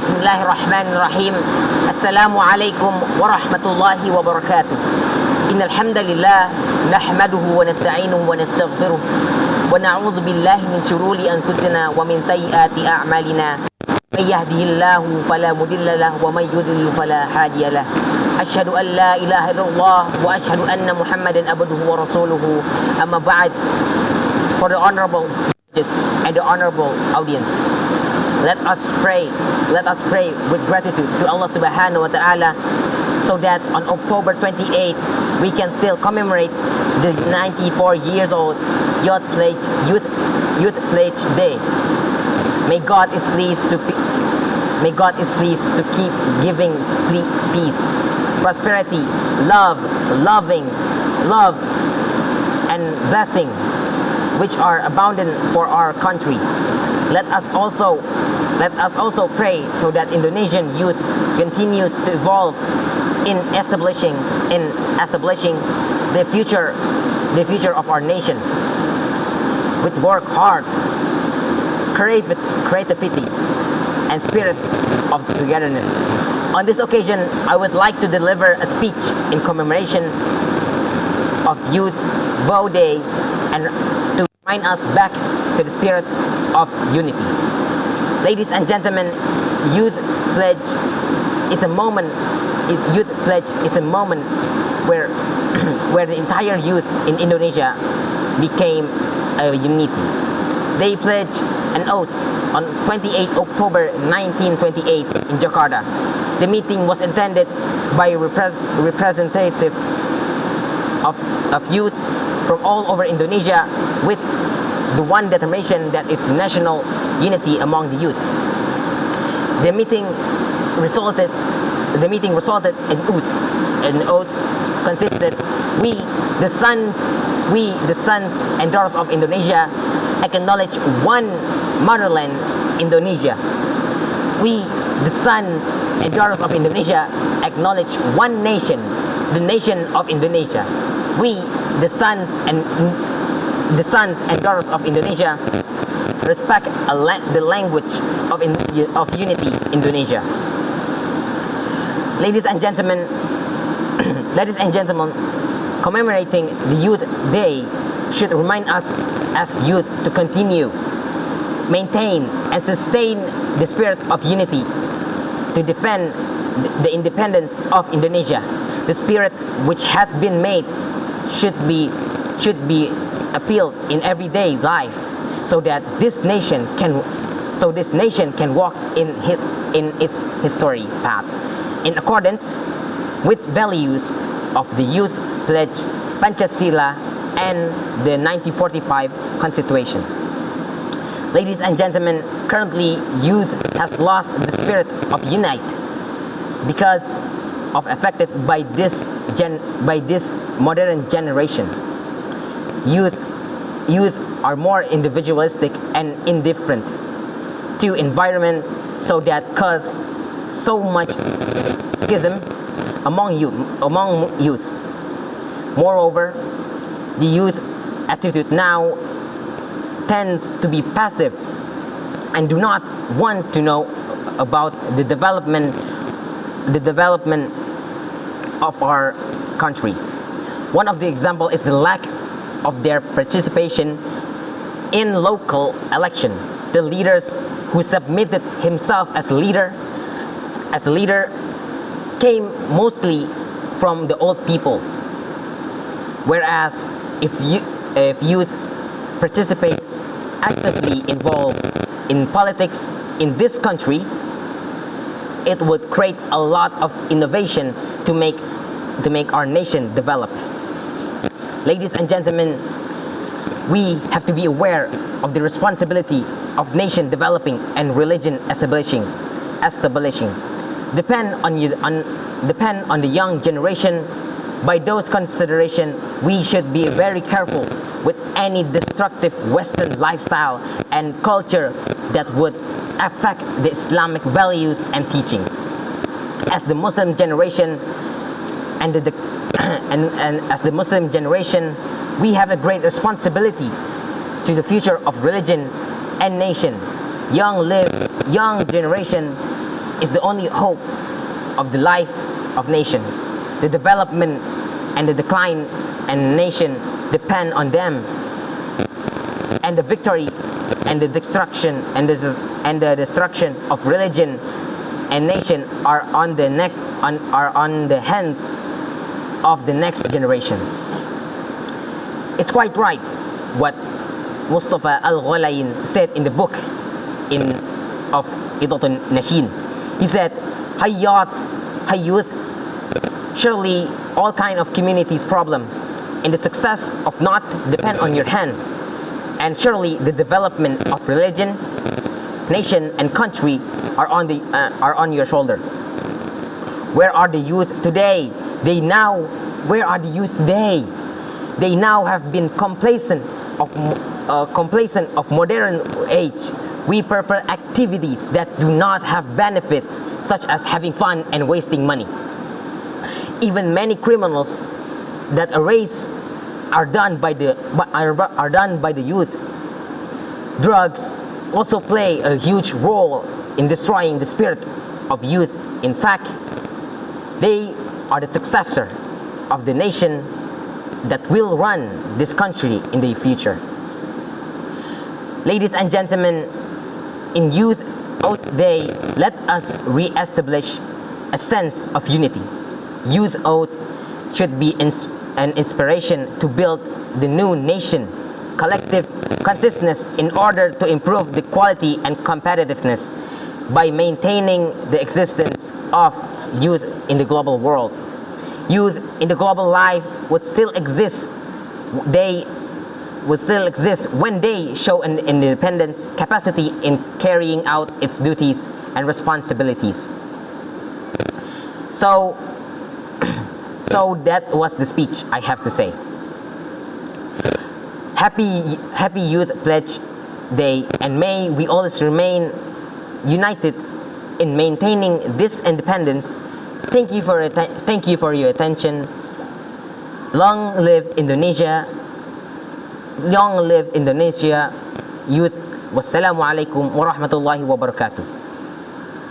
Bismillahirrahmanirrahim. Assalamualaikum warahmatullahi wabarakatuh. Innal hamdalillah nahmaduhu wa nasta'inuhu wa nastaghfiruh wa na'udzu billahi min shururi anfusina wa min sayyiati a'malina. May yahdihillahu fala mudilla lahu wa may yudlil fala hadiya lahu. Asyhadu an la ilaha illallah wa asyhadu anna Muhammadan abduhu wa rasuluhu. Amma ba'd. For the honorable judges and the honorable audience, let us pray with gratitude to Allah subhanahu wa ta'ala, so that on October 28 we can still commemorate the 94 years old Youth Pledge Day. May God is pleased to keep giving peace, prosperity, love and blessings which are abundant for our country. Let us also pray so that Indonesian youth continues to evolve in establishing the future of our nation with work hard, creativity and spirit of togetherness. On this occasion, I would like to deliver a speech in commemoration of Youth Vow Day and to remind us back to the spirit of unity. Ladies and gentlemen, Youth Pledge is a moment where where the entire youth in Indonesia became a unity. They pledged an oath on 28 October 1928 in Jakarta. The meeting was attended by representative of youth from all over Indonesia with the one determination that is national unity among the youth. The meeting resulted in oath. An oath consisted: we the sons and daughters of Indonesia acknowledge one motherland, Indonesia. We the sons and daughters of Indonesia acknowledge one nation, the nation of Indonesia. We the sons and daughters of Indonesia respect the language of unity, Indonesia. Ladies and gentlemen, commemorating the Youth Day should remind us as youth to continue, maintain and sustain the spirit of unity, to defend the independence of Indonesia. The spirit which had been made should be appealed in everyday life, so that this nation can walk in its history path in accordance with values of the Youth Pledge, Pancasila and the 1945 Constitution. Ladies and gentlemen, currently youth has lost the spirit of unite because of affected by this modern generation. Youth are more individualistic and indifferent to environment, so that cause so much schism among youth. Moreover, the youth attitude now tends to be passive and do not want to know about the development of our country. One of the example is the lack of their participation in local election. The leaders who submitted himself as leader came mostly from the old people, whereas if youth participate actively involved in politics in this country, it would create a lot of innovation to make our nation develop. Ladies and gentlemen, we have to be aware of the responsibility of nation developing and religion establishing. Depend on the young generation. By those consideration, we should be very careful with any destructive Western lifestyle and culture that would affect the Islamic values and teachings. As the Muslim generation and as the Muslim generation, we have a great responsibility to the future of religion and nation. Young generation is the only hope of the life of nation. The development and the decline and nation depend on them, and the victory and the destruction of religion and nation are on the hands of the next generation. It's quite right what Mustafa Al-Ghulayn said in the book of Idatun Nashin. He said, Hi youth, surely all kind of communities problem and the success of not depend on your hand, and surely the development of religion, nation and country are on your shoulder. Where are the youth today? Where are the youth today? They now have been complacent of modern age. We prefer activities that do not have benefits, such as having fun and wasting money. Even many criminals that erase are done by the youth. Drugs also play a huge role in destroying the spirit of youth. In fact, they are the successor of the nation that will run this country in the future. Ladies and gentlemen, in Youth Oath Day, let us re-establish a sense of unity. Youth Oath should be an inspiration to build the new nation, collective consciousness in order to improve the quality and competitiveness by maintaining the existence of youth in the global world. Youth in the global life would still exist. They would still exist when they show an independent capacity in carrying out its duties and responsibilities. So that was the speech I have to say. Happy Youth Pledge Day, and may we always remain united in maintaining this independence. Thank you for your attention. Long live Indonesia. Long live Indonesia. Youth. Wassalamu alaikum warahmatullahi wabarakatuh.